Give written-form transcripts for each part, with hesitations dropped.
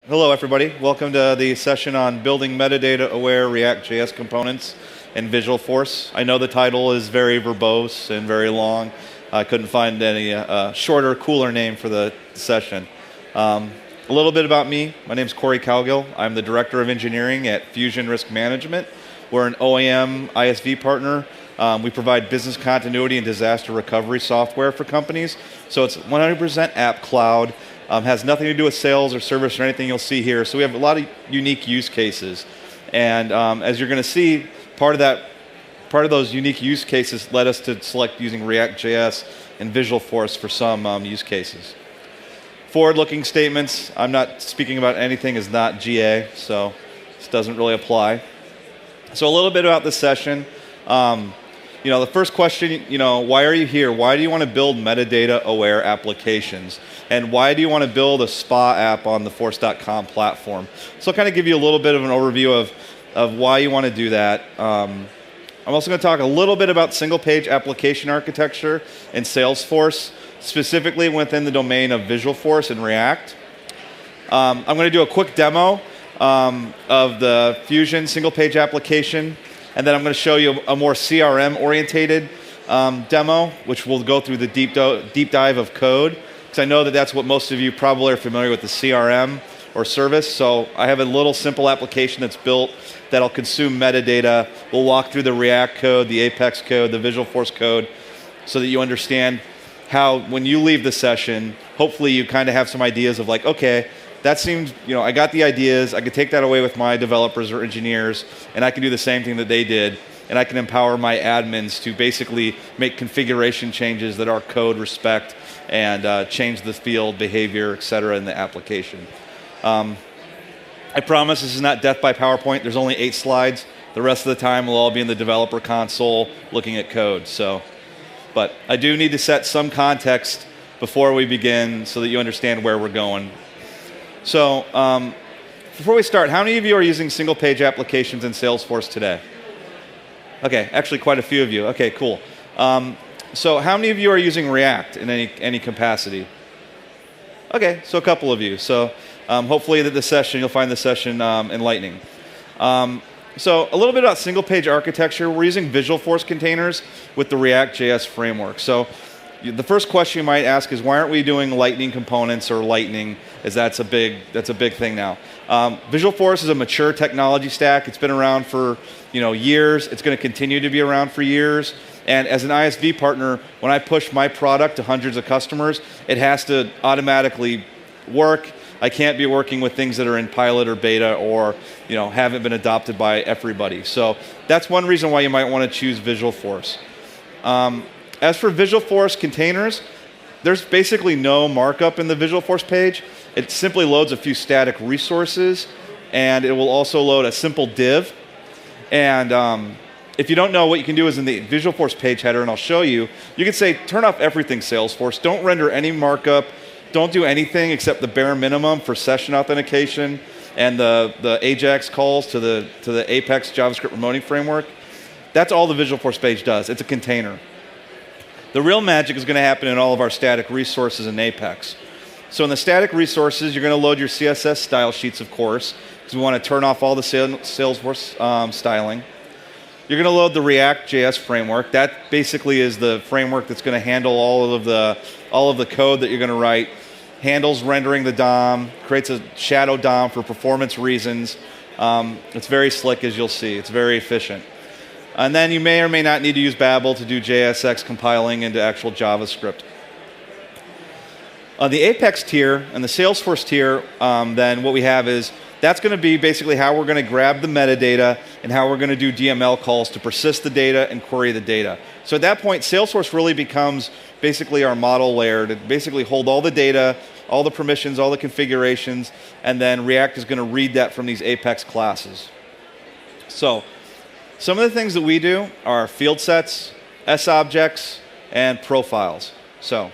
Hello, everybody. Welcome to the session on building metadata-aware ReactJS components in Visualforce. I know the title is very verbose and very long. I couldn't find any shorter, cooler name for the session. A little bit about me. My name is Corey Cowgill. I'm the Director of Engineering at Fusion Risk Management. We're an OEM ISV partner. We provide business continuity and disaster recovery software for companies. So it's 100% app cloud. Has nothing to do with sales or service or anything you'll see here. So we have a lot of unique use cases. And as you're going to see, part of those unique use cases led us to select using ReactJS and Visualforce for some use cases. Forward-looking statements, I'm not speaking about anything is not GA, so this doesn't really apply. So a little bit about this session. The first question, why are you here? Why do you want to build metadata-aware applications? And why do you want to build a spa app on the Force.com platform? So I'll kind of give you a little bit of an overview of why you want to do that. I'm also going to talk a little bit about single-page application architecture in Salesforce, specifically within the domain of Visualforce and React. I'm going to do a quick demo of the Fusion single-page application. And then I'm going to show you a more CRM-orientated demo, which will go through the deep dive of code. Because I know that that's what most of you probably are familiar with, the CRM or service. So I have a little simple application that's built that'll consume metadata. We'll walk through the React code, the Apex code, the Visualforce code, so that you understand how, when you leave the session, hopefully you kind of have some ideas of like, okay, that seems, I got the ideas, I could take that away with my developers or engineers, and I can do the same thing that they did, and I can empower my admins to basically make configuration changes that our code respect and change the field behavior, et cetera, in the application. I promise this is not death by PowerPoint. There's only 8 slides. The rest of the time will all be in the developer console looking at code. But I do need to set some context before we begin so that you understand where we're going. So before we start, how many of you are using single-page applications in Salesforce today? Okay, actually quite a few of you. Okay, cool. So how many of you are using React in any capacity? Okay, so a couple of you. So hopefully you'll find the session enlightening. So a little bit about single-page architecture. We're using Visualforce containers with the ReactJS framework. So the first question you might ask is, why aren't we doing Lightning components or Lightning, as that's a big thing now. Visualforce is a mature technology stack. It's been around for years. It's going to continue to be around for years. And as an ISV partner, when I push my product to hundreds of customers, it has to automatically work. I can't be working with things that are in pilot or beta or haven't been adopted by everybody. So that's one reason why you might want to choose Visualforce. As for Visualforce containers, there's basically no markup in the Visualforce page. It simply loads a few static resources, and it will also load a simple div. And if you don't know, what you can do is in the Visualforce page header, and I'll show you, you can say, turn off everything Salesforce. Don't render any markup. Don't do anything except the bare minimum for session authentication and the AJAX calls to the Apex JavaScript remoting framework. That's all the Visualforce page does. It's a container. The real magic is going to happen in all of our static resources in Apex. So in the static resources, you're going to load your CSS style sheets, of course, because we want to turn off all the Salesforce styling. You're going to load the ReactJS framework. That basically is the framework that's going to handle all of the code that you're going to write. Handles rendering the DOM, creates a shadow DOM for performance reasons. It's very slick, as you'll see. It's very efficient. And then you may or may not need to use Babel to do JSX compiling into actual JavaScript. On the Apex tier and the Salesforce tier, then what we have is, that's going to be basically how we're going to grab the metadata and how we're going to do DML calls to persist the data and query the data. So at that point, Salesforce really becomes basically our model layer to basically hold all the data, all the permissions, all the configurations, and then React is going to read that from these Apex classes. So some of the things that we do are field sets, S-objects, and profiles. So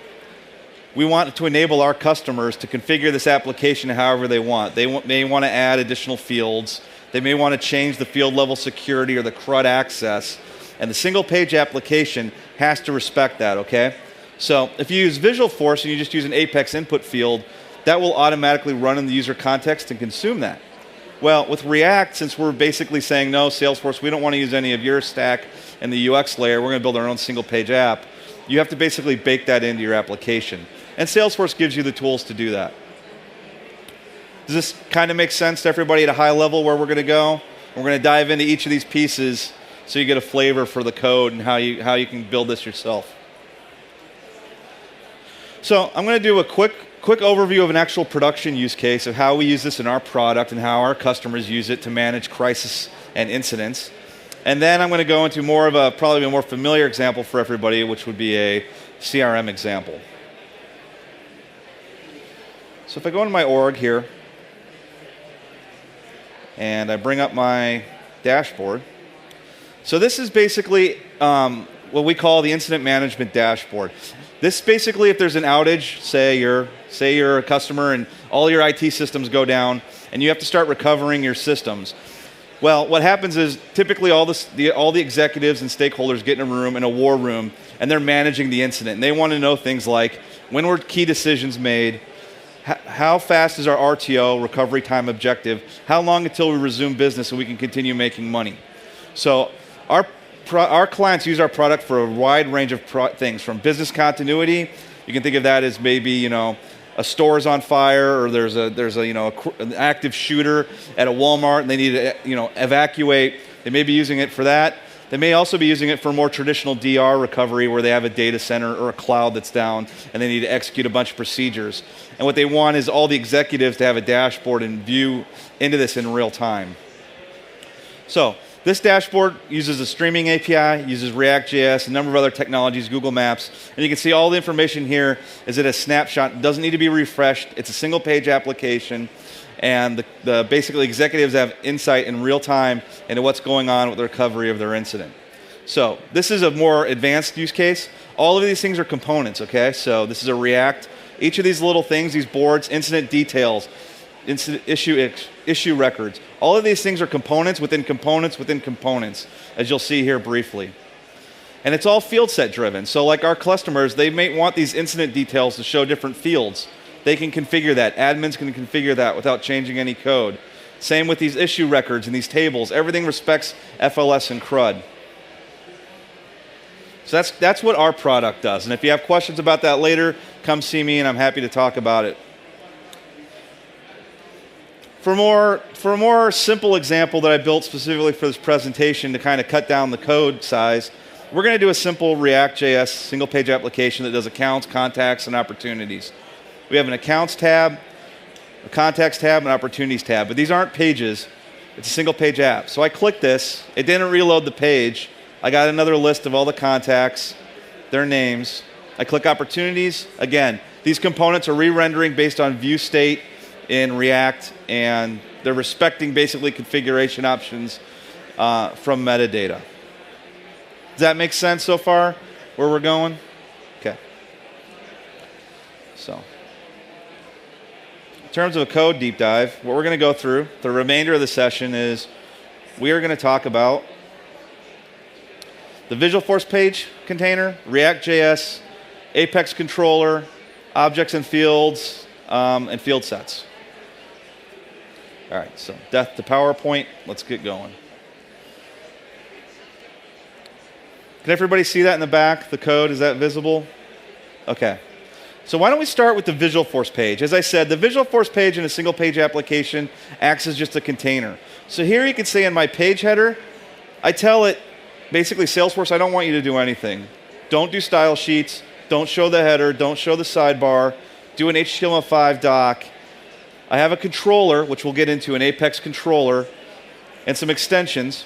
we want to enable our customers to configure this application however they want. They may want to add additional fields. They may want to change the field level security or the CRUD access. And the single page application has to respect that, okay? So if you use Visualforce and you just use an Apex input field, that will automatically run in the user context and consume that. Well, with React, since we're basically saying, no, Salesforce, we don't want to use any of your stack and the UX layer, we're going to build our own single-page app, you have to basically bake that into your application. And Salesforce gives you the tools to do that. Does this kind of make sense to everybody at a high level where we're going to go? We're going to dive into each of these pieces so you get a flavor for the code and how you can build this yourself. So I'm going to do a quick overview of an actual production use case of how we use this in our product and how our customers use it to manage crisis and incidents. And then I'm going to go into more of probably a more familiar example for everybody, which would be a CRM example. So if I go into my org here, and I bring up my dashboard. So this is basically what we call the incident management dashboard. This basically, if there's an outage, say you're a customer and all your IT systems go down and you have to start recovering your systems. Well, what happens is typically all the executives and stakeholders get in a room, in a war room, and they're managing the incident. And they want to know things like, when were key decisions made? How fast is our RTO, recovery time objective? How long until we resume business so we can continue making money? So our clients use our product for a wide range of things, from business continuity. You can think of that as maybe, a store is on fire, or there's an active shooter at a Walmart and they need to evacuate. They may be using it for that. They may also be using it for more traditional DR recovery, where they have a data center or a cloud that's down and they need to execute a bunch of procedures. And what they want is all the executives to have a dashboard and view into this in real time. So this dashboard uses a streaming API, uses ReactJS, a number of other technologies, Google Maps, and you can see all the information here is at a snapshot. It doesn't need to be refreshed. It's a single-page application, and the basically executives have insight in real time into what's going on with the recovery of their incident. So this is a more advanced use case. All of these things are components, okay? So this is a React. Each of these little things, these boards, incident details, incident issue records, all of these things are components within components within components, as you'll see here briefly. And it's all field set driven. So like our customers, they may want these incident details to show different fields. They can configure that. Admins can configure that without changing any code. Same with these issue records and these tables. Everything respects FLS and CRUD. So that's what our product does. And if you have questions about that later, come see me and I'm happy to talk about it. For a more simple example that I built specifically for this presentation to kind of cut down the code size, we're going to do a simple ReactJS single-page application that does accounts, contacts, and opportunities. We have an accounts tab, a contacts tab, and an opportunities tab. But these aren't pages. It's a single-page app. So I click this. It didn't reload the page. I got another list of all the contacts, their names. I click opportunities. Again, these components are re-rendering based on view state in React, and they're respecting basically configuration options from metadata. Does that make sense so far, where we're going? Okay. So, in terms of a code deep dive, what we're going to go through, the remainder of the session is we are going to talk about the Visualforce Page container, ReactJS, Apex controller, objects and fields, and field sets. All right, so death to PowerPoint. Let's get going. Can everybody see that in the back, the code? Is that visible? Okay. So why don't we start with the Visualforce page? As I said, the Visualforce page in a single-page application acts as just a container. So here you can see in my page header, I tell it, basically, Salesforce, I don't want you to do anything. Don't do style sheets. Don't show the header. Don't show the sidebar. Do an HTML5 doc. I have a controller, which we'll get into, an Apex controller, and some extensions.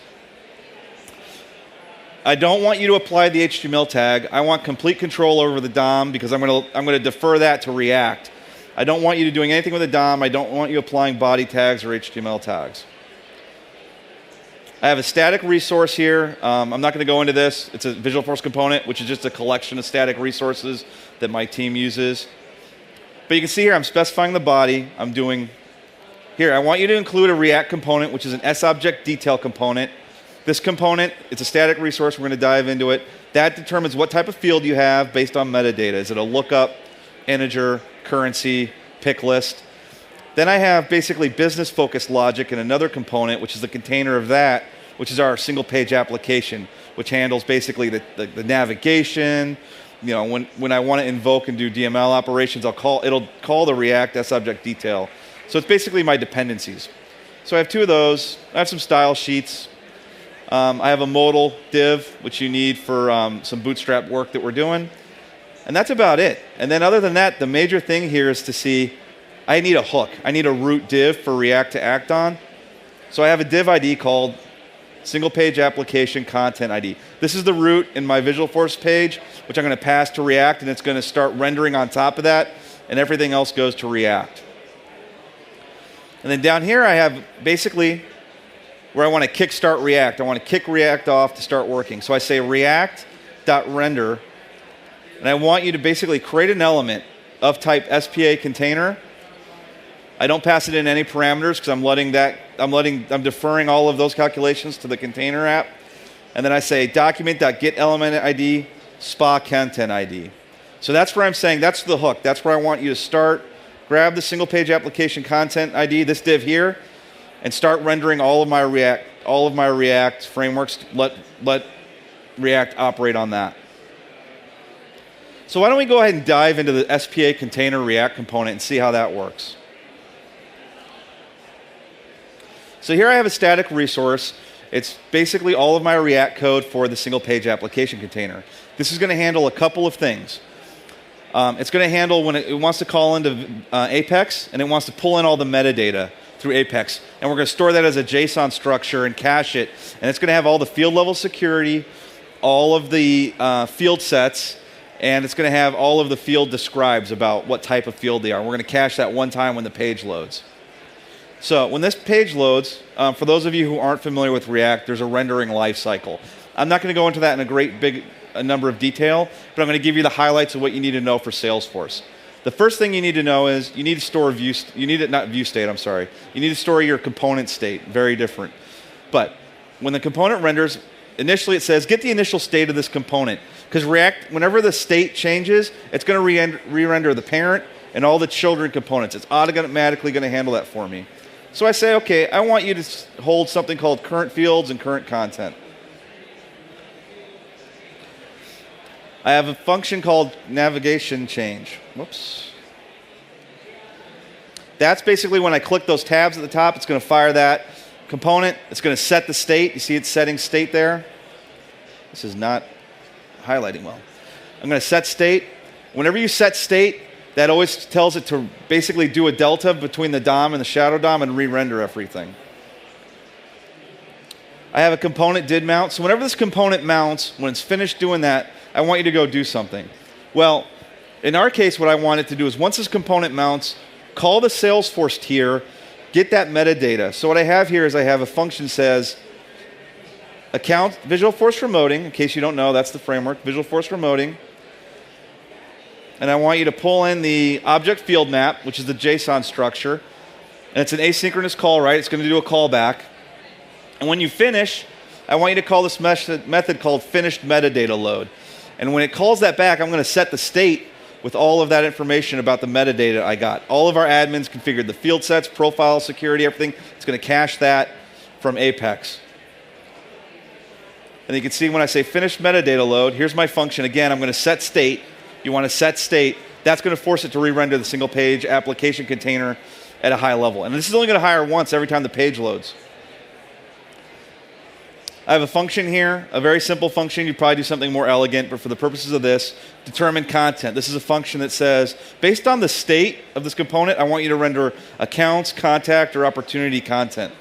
I don't want you to apply the HTML tag. I want complete control over the DOM because I'm going to defer that to React. I don't want you doing anything with the DOM. I don't want you applying body tags or HTML tags. I have a static resource here. I'm not going to go into this. It's a Visualforce component, which is just a collection of static resources that my team uses. But you can see here I'm specifying the body. I'm doing here, I want you to include a React component, which is an SObject detail component. This component, it's a static resource. We're going to dive into it. That determines what type of field you have based on metadata. Is it a lookup, integer, currency, pick list. Then I have basically business-focused logic in another component, which is the container of that, which is our single-page application, which handles basically the navigation. You know, when I want to invoke and do DML operations, it'll call the React subject detail. So it's basically my dependencies. So I have two of those. I have some style sheets. I have a modal div, which you need for some bootstrap work that we're doing. And that's about it. And then other than that, the major thing here is to see, I need a hook. I need a root div for React to act on. So I have a div ID called single page application content ID. This is the root in my Visualforce page, which I'm going to pass to React, and it's going to start rendering on top of that, and everything else goes to React. And then down here I have basically where I want to kickstart React. I want to kick React off to start working. So I say react.render, and I want you to basically create an element of type SPA container. I don't pass it in any parameters because I'm deferring all of those calculations to the container app. And then I say document.getElementID SPA content ID. So that's where I'm saying that's the hook. That's where I want you to start. Grab the single page application content ID, this div here, and start rendering all of my React frameworks. Let React operate on that. So why don't we go ahead and dive into the SPA container React component and see how that works. So here I have a static resource. It's basically all of my React code for the single page application container. This is going to handle a couple of things. It's going to handle when it wants to call into Apex, and it wants to pull in all the metadata through Apex. And we're going to store that as a JSON structure and cache it. And it's going to have all the field level security, all of the field sets, and it's going to have all of the field describes about what type of field they are. We're going to cache that one time when the page loads. So when this page loads, for those of you who aren't familiar with React, there's a rendering lifecycle. I'm not going to go into that in a great big number of detail, but I'm going to give you the highlights of what you need to know for Salesforce. The first thing you need to know is you need to store You need to store your component state. Very different. But when the component renders, initially it says get the initial state of this component, because React, whenever the state changes, it's going to re-render the parent and all the children components. It's automatically going to handle that for me. So I say, okay, I want you to hold something called current fields and current content. I have a function called navigation change. Whoops. That's basically when I click those tabs at the top, it's going to fire that component. It's going to set the state. You see it's setting state there? This is not highlighting well. I'm going to set state. Whenever you set state, that always tells it to basically do a delta between the DOM and the shadow DOM and re-render everything. I have a component did mount. So whenever this component mounts, when it's finished doing that, I want you to go do something. Well, in our case, what I want it to do is once this component mounts, call the Salesforce tier, get that metadata. So what I have here is I have a function that says account Visualforce remoting. In case you don't know, that's the framework, Visualforce remoting. And I want you to pull in the object field map, which is the JSON structure. And it's an asynchronous call, right? It's going to do a callback. And when you finish, I want you to call this method called finished metadata load. And when it calls that back, I'm going to set the state with all of that information about the metadata I got. All of our admins configured the field sets, profile, security, everything. It's going to cache that from Apex. And you can see when I say finished metadata load, here's my function. Again, I'm going to set state. You want to set state. That's going to force it to re-render the single page application container at a high level. And this is only going to hire once every time the page loads. I have a function here, a very simple function. You'd probably do something more elegant, but for the purposes of this, determine content. This is a function that says, based on the state of this component, I want you to render accounts, contact, or opportunity content.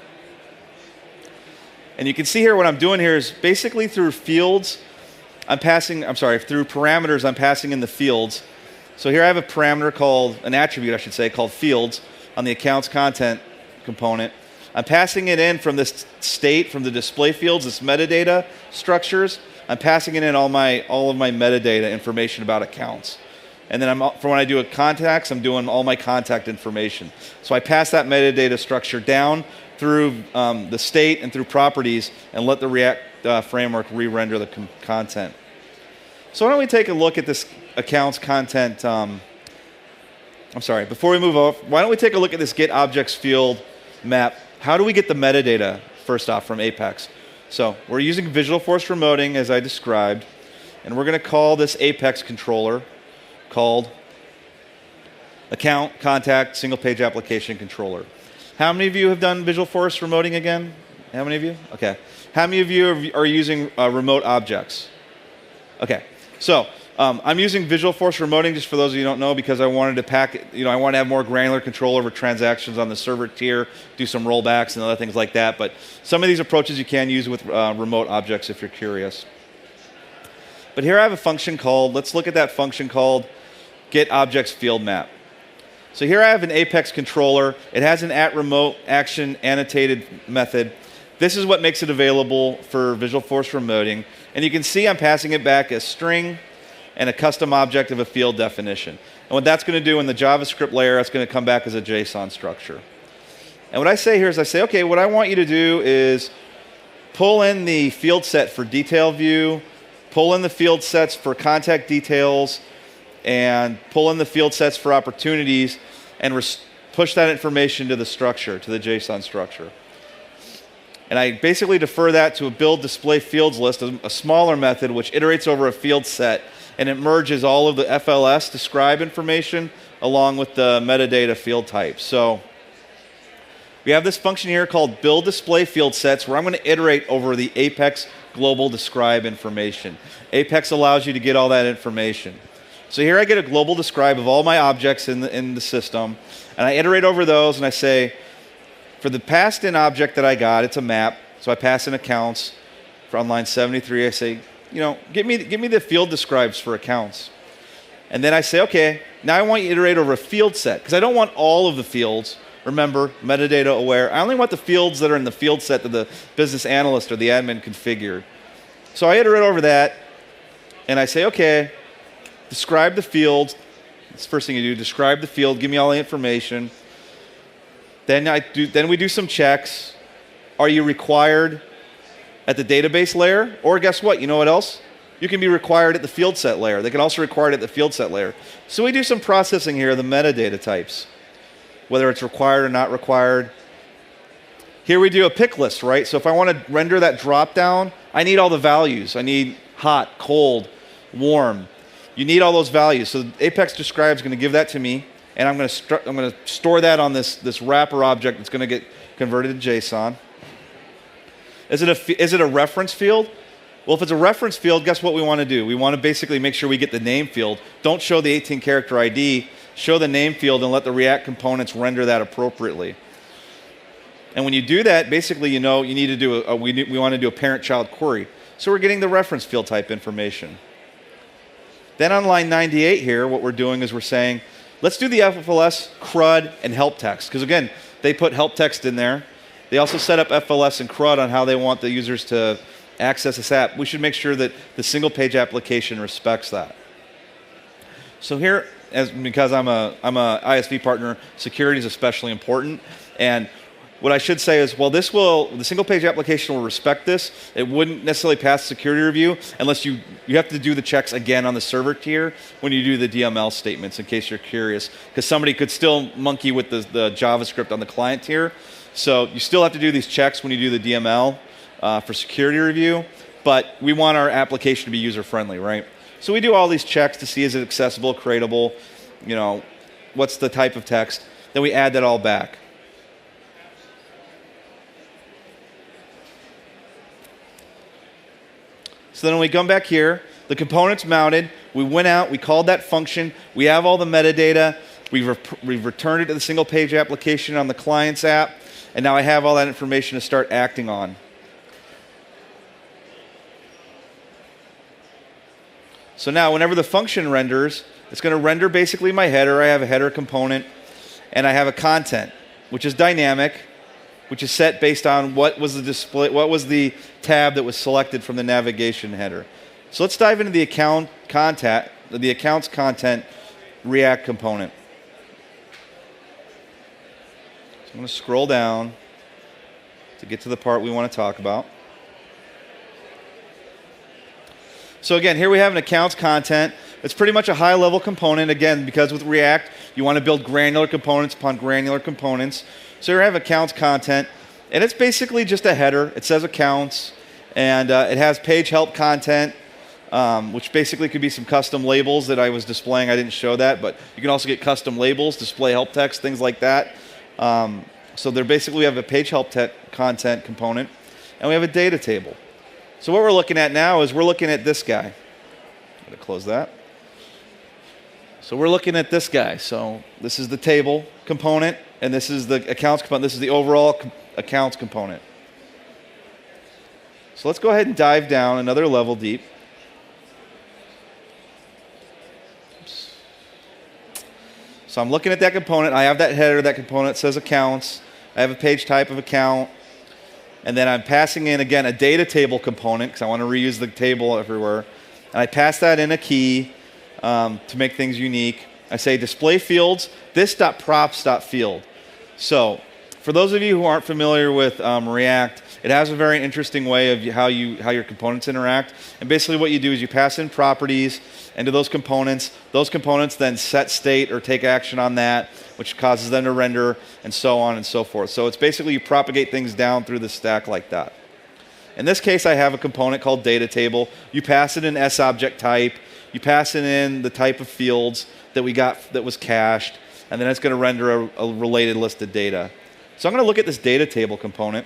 And you can see here what I'm doing here is basically through fields, through parameters, I'm passing in the fields. So here I have a parameter called, an attribute I should say, called fields on the accounts content component. I'm passing it in from this state, from the display fields, this metadata structures. I'm passing it in all of my metadata information about accounts. And then for when I do a contacts, I'm doing all my contact information. So I pass that metadata structure down through the state and through properties and let the React framework re-render the content. So why don't we take a look at this accounts content I'm sorry, before we move off, why don't we take a look at this get objects field map. How do we get the metadata, first off, from Apex? So we're using Visualforce remoting, as I described, and we're going to call this Apex controller called Account Contact Single Page Application Controller. How many of you have done Visualforce remoting again? How many of you? Okay. How many of you are using remote objects? Okay. So I'm using Visualforce remoting, just for those of you who don't know, because I wanted to pack, I want to have more granular control over transactions on the server tier, do some rollbacks and other things like that. But some of these approaches you can use with remote objects if you're curious. But here I have a function called, let's look at that function called getObjectsFieldMap. So here I have an Apex controller. It has an @remote action annotated method. This is what makes it available for Visualforce remoting. And you can see I'm passing it back a string and a custom object of a field definition. And what that's going to do in the JavaScript layer, that's going to come back as a JSON structure. And what I say here is I say, okay, what I want you to do is pull in the field set for detail view, pull in the field sets for contact details, and pull in the field sets for opportunities, and push that information to the structure, to the JSON structure. And I basically defer that to a build display fields list, a smaller method which iterates over a field set, and it merges all of the FLS describe information along with the metadata field types. So we have this function here called build display field sets, where I'm going to iterate over the Apex global describe information. Apex allows you to get all that information. So here I get a global describe of all my objects in the system, and I iterate over those, and I say, for the passed in object that I got, it's a map, so I pass in accounts. For on line 73, I say, give me the field describes for accounts. And then I say, okay, now I want you to iterate over a field set, because I don't want all of the fields. Remember, metadata aware. I only want the fields that are in the field set that the business analyst or the admin configured. So I iterate over that, and I say, okay, describe the field. That's the first thing you do. Describe the field. Give me all the information. Then we do some checks. Are you required at the database layer? Or guess what? You know what else? You can be required at the field set layer. They can also be required at the field set layer. So we do some processing here of the metadata types, whether it's required or not required. Here we do a pick list, right? So if I want to render that drop down, I need all the values. I need hot, cold, warm. You need all those values. So Apex Describe is going to give that to me, and I'm going to store that on this wrapper object that's going to get converted to JSON. Is it a reference field? Well, if it's a reference field, guess what we want to do? We want to basically make sure we get the name field. Don't show the 18-character ID. Show the name field and let the React components render that appropriately. And when you do that, basically, you need to do we want to do a parent-child query. So we're getting the reference field type information. Then on line 98 here, what we're doing is we're saying, let's do the FLS, CRUD, and help text. Because again, they put help text in there. They also set up FLS and CRUD on how they want the users to access this app. We should make sure that the single page application respects that. So here, because I'm a ISV partner, security is especially important. And what I should say is, well, the single page application will respect this. It wouldn't necessarily pass security review unless you have to do the checks again on the server tier when you do the DML statements, in case you're curious. Because somebody could still monkey with the JavaScript on the client tier. So you still have to do these checks when you do the DML for security review. But we want our application to be user-friendly, right? So we do all these checks to see, is it accessible, creatable, what's the type of text. Then we add that all back. So then when we come back here, the component's mounted. We went out, we called that function. We have all the metadata. We've returned it to the single page application on the client's app. And now I have all that information to start acting on. So now whenever the function renders, it's going to render basically my header. I have a header component, and I have a content, which is dynamic, which is set based on what was the tab that was selected from the navigation header. So let's dive into the accounts content React component. So I'm going to scroll down to get to the part we want to talk about. So again, here we have an accounts content. It's pretty much a high-level component, again, because with React, you want to build granular components upon granular components. So you have accounts content, and it's basically just a header. It says accounts, and it has page help content, which basically could be some custom labels that I was displaying. I didn't show that, but you can also get custom labels, display help text, things like that. So they're basically, we have a page help content component, and we have a data table. So what we're looking at now is we're looking at this guy. I'm going to close that. So we're looking at this guy. So this is the table component, and this is the accounts component. This is the overall accounts component. So let's go ahead and dive down another level deep. Oops. So I'm looking at that component. I have that header. That component says accounts. I have a page type of account. And then I'm passing in, again, a data table component, because I want to reuse the table everywhere. And I pass that in a key to make things unique. I say display fields, this.props.field. So for those of you who aren't familiar with React, it has a very interesting way of how your components interact. And basically what you do is you pass in properties into those components. Those components then set state or take action on that, which causes them to render, and so on and so forth. So it's basically you propagate things down through the stack like that. In this case, I have a component called data table. You pass it an S-object type. You pass it in the type of fields that we got that was cached, and then it's going to render a related list of data. So I'm going to look at this data table component.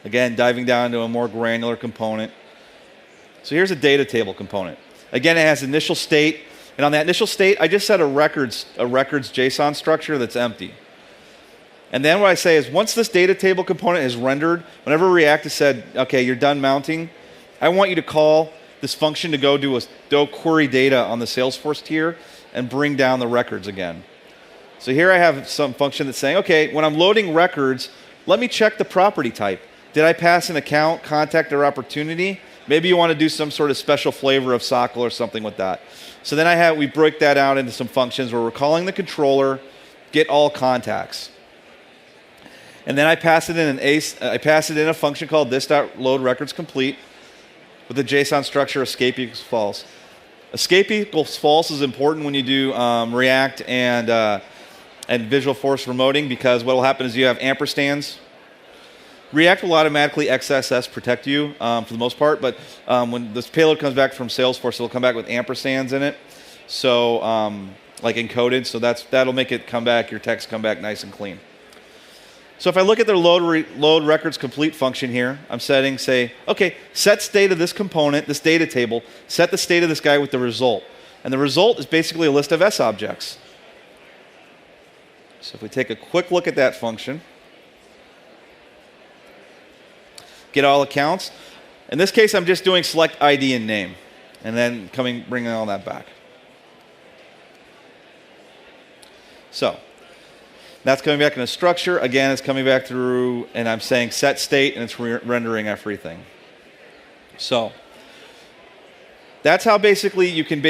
Again, diving down to a more granular component. So here's a data table component. Again, it has initial state, and on that initial state, I just set a records JSON structure that's empty. And then what I say is once this data table component is rendered, whenever React has said, okay, you're done mounting, I want you to call this function to go query data on the Salesforce tier and bring down the records again. So here I have some function that's saying, okay, when I'm loading records, let me check the property type. Did I pass an account, contact, or opportunity? Maybe you want to do some sort of special flavor of SOCL or something with that. So then we break that out into some functions where we're calling the controller, get all contacts. And then I pass it in a function called this.loadRecordsComplete with the JSON structure escape equals false. Escape equals false is important when you do React and Visualforce remoting, because what will happen is you have ampersands. React will automatically XSS protect you for the most part, but when this payload comes back from Salesforce, it'll come back with ampersands in it, so like encoded. So that'll make it come back, your text come back nice and clean. So if I look at the load records complete function here, I'm setting, say, okay, set state of this component, this data table, set the state of this guy with the result. And the result is basically a list of S objects. So if we take a quick look at that function, get all accounts. In this case, I'm just doing select ID and name, and then bringing all that back. So that's coming back in a structure. Again, it's coming back through, and I'm saying set state, and it's rendering everything. So that's how you can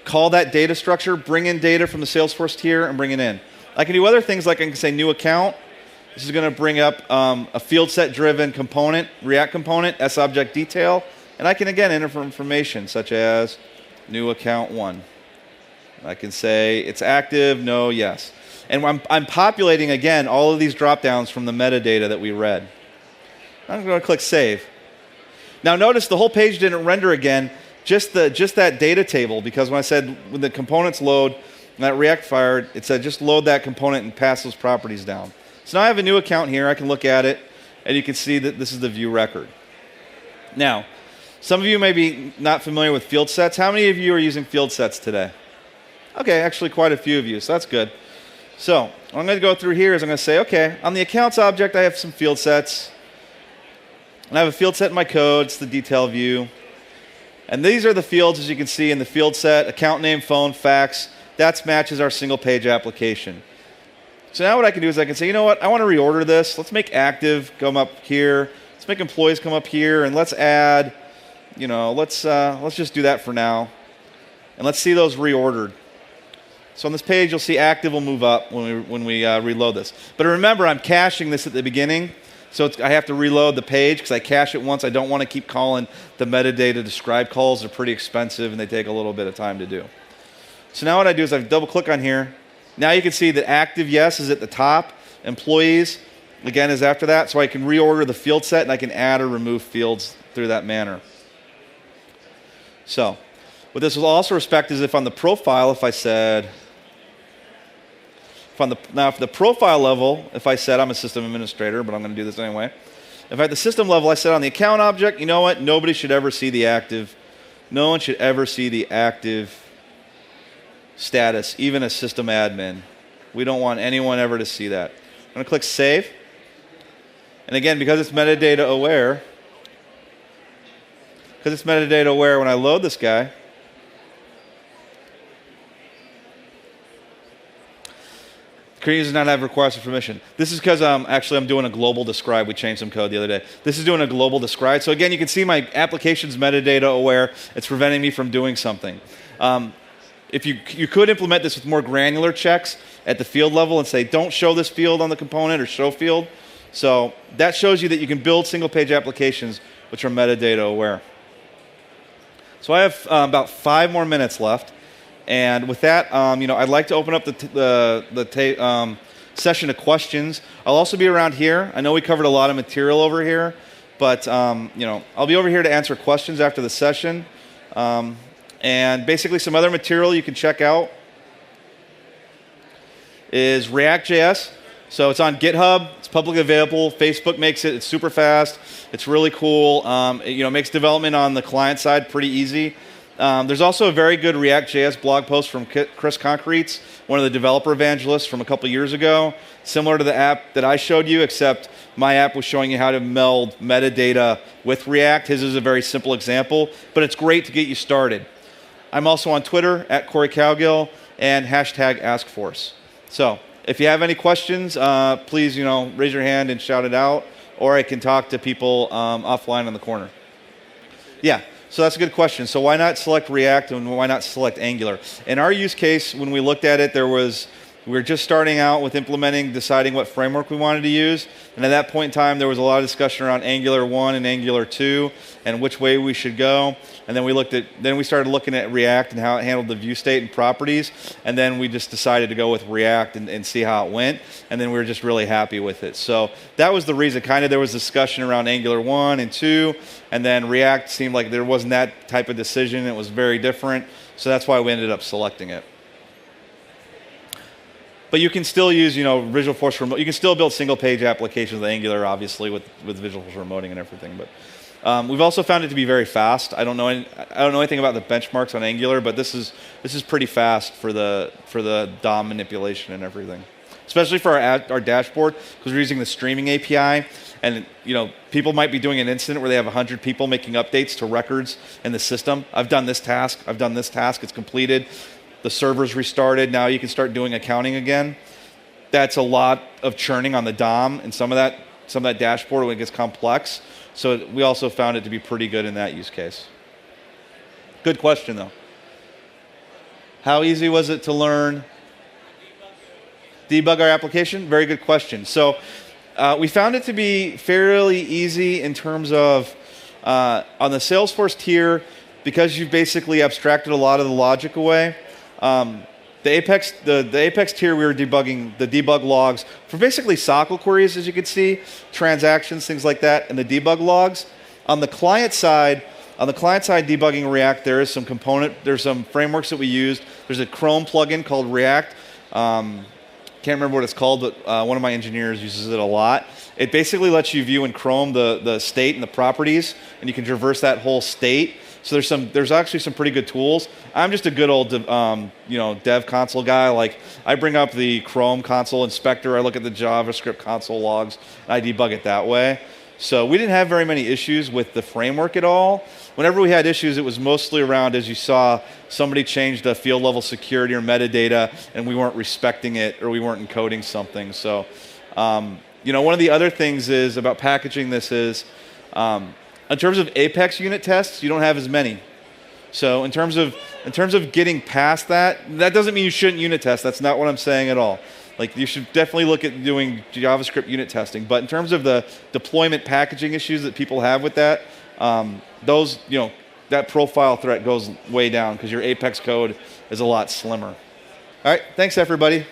call that data structure, bring in data from the Salesforce tier, and bring it in. I can do other things like I can say new account. This is going to bring up a field set driven component, React component, S-object detail, and I can again enter information such as new account 1. I can say it's active, no, yes. And I'm populating, again, all of these drop-downs from the metadata that we read. I'm going to click Save. Now notice the whole page didn't render again, just that data table, because when I said when the components load, and that React fired, it said just load that component and pass those properties down. So now I have a new account here. I can look at it, and you can see that this is the view record. Now, some of you may be not familiar with field sets. How many of you are using field sets today? Okay, actually quite a few of you, so that's good. So what I'm going to go through here is I'm going to say, okay, on the accounts object, I have some field sets. And I have a field set in my code. It's the detail view. And these are the fields, as you can see, in the field set, account name, phone, fax. That matches our single page application. So now what I can do is I can say, you know what, I want to reorder this. Let's make active come up here. Let's make employees come up here. And let's add, let's just do that for now. And let's see those reordered. So on this page, you'll see active will move up when we reload this. But remember, I'm caching this at the beginning. So I have to reload the page because I cache it once. I don't want to keep calling the metadata describe calls. They're pretty expensive and they take a little bit of time to do. So now what I do is I double click on here. Now you can see that active yes is at the top. Employees, again, is after that. So I can reorder the field set and I can add or remove fields through that manner. So what this will also respect is if on the profile, if I said, now for the profile level, if I said I'm a system administrator, but I'm going to do this anyway. If at the system level I said on the account object, you know what? Nobody should ever see the active. No one should ever see the active status, even a system admin. We don't want anyone ever to see that. I'm going to click Save. And again, because it's metadata aware, when I load this guy, creating does not have requires for permission. This is because actually I'm doing a global describe. We changed some code the other day. This is doing a global describe. So again, you can see my application's metadata aware. It's preventing me from doing something. If you could implement this with more granular checks at the field level and say, don't show this field on the component or show field. So that shows you that you can build single page applications which are metadata aware. So I have about 5 more minutes left. And with that, I'd like to open up the session to questions. I'll also be around here. I know we covered a lot of material over here, but I'll be over here to answer questions after the session. And basically some other material you can check out is ReactJS. So it's on GitHub. It's publicly available. Facebook makes it. It's super fast. It's really cool. It makes development on the client side pretty easy. There's also a very good ReactJS blog post from Chris Concretes, one of the developer evangelists from a couple years ago, similar to the app that I showed you, except my app was showing you how to meld metadata with React. His is a very simple example, but it's great to get you started. I'm also on Twitter, @CoreyCowgill, and #AskForce. So if you have any questions, please raise your hand and shout it out, or I can talk to people offline in the corner. Yeah. So that's a good question. So why not select React and why not select Angular? In our use case, when we looked at it, we were just starting out with implementing, deciding what framework we wanted to use. And at that point in time, there was a lot of discussion around Angular 1 and Angular 2 and which way we should go. And then we started looking at React and how it handled the view state and properties. And then we just decided to go with React and see how it went. And then we were just really happy with it. So that was the reason. Kind of there was discussion around Angular 1 and 2. And then React seemed like there wasn't that type of decision. It was very different. So that's why we ended up selecting it. But you can still use, Visualforce Remote. You can still build single-page applications with Angular, obviously, with Visualforce Remoting and everything. But we've also found it to be very fast. I don't know anything about the benchmarks on Angular, but this is pretty fast for the DOM manipulation and everything. Especially for our dashboard, because we're using the streaming API, and people might be doing an incident where they have 100 people making updates to records in the system. I've done this task. It's completed. The server's restarted. Now you can start doing accounting again. That's a lot of churning on the DOM and some of that dashboard when it gets complex. So we also found it to be pretty good in that use case. Good question though. How easy was it to learn? Debug our application? Very good question. So we found it to be fairly easy in terms of on the Salesforce tier, because you've basically abstracted a lot of the logic away. The Apex tier, we were debugging the debug logs for basically SOQL queries, as you can see, transactions, things like that, and the debug logs. On the client side debugging React, there's some frameworks that we used. There's a Chrome plugin called React. Can't remember what it's called, but one of my engineers uses it a lot. It basically lets you view in Chrome the state and the properties, and you can traverse that whole state. So there's actually some pretty good tools. I'm just a good old dev console guy. Like I bring up the Chrome console inspector, I look at the JavaScript console logs, and I debug it that way. So we didn't have very many issues with the framework at all. Whenever we had issues, it was mostly around, as you saw, somebody changed a field level security or metadata, and we weren't respecting it or we weren't encoding something. So one of the other things is about packaging this is in terms of Apex unit tests, you don't have as many. So in terms of getting past that doesn't mean you shouldn't unit test. That's not what I'm saying at all. Like you should definitely look at doing JavaScript unit testing. But in terms of the deployment packaging issues that people have with that, those, that profile threat goes way down because your Apex code is a lot slimmer. All right, thanks everybody.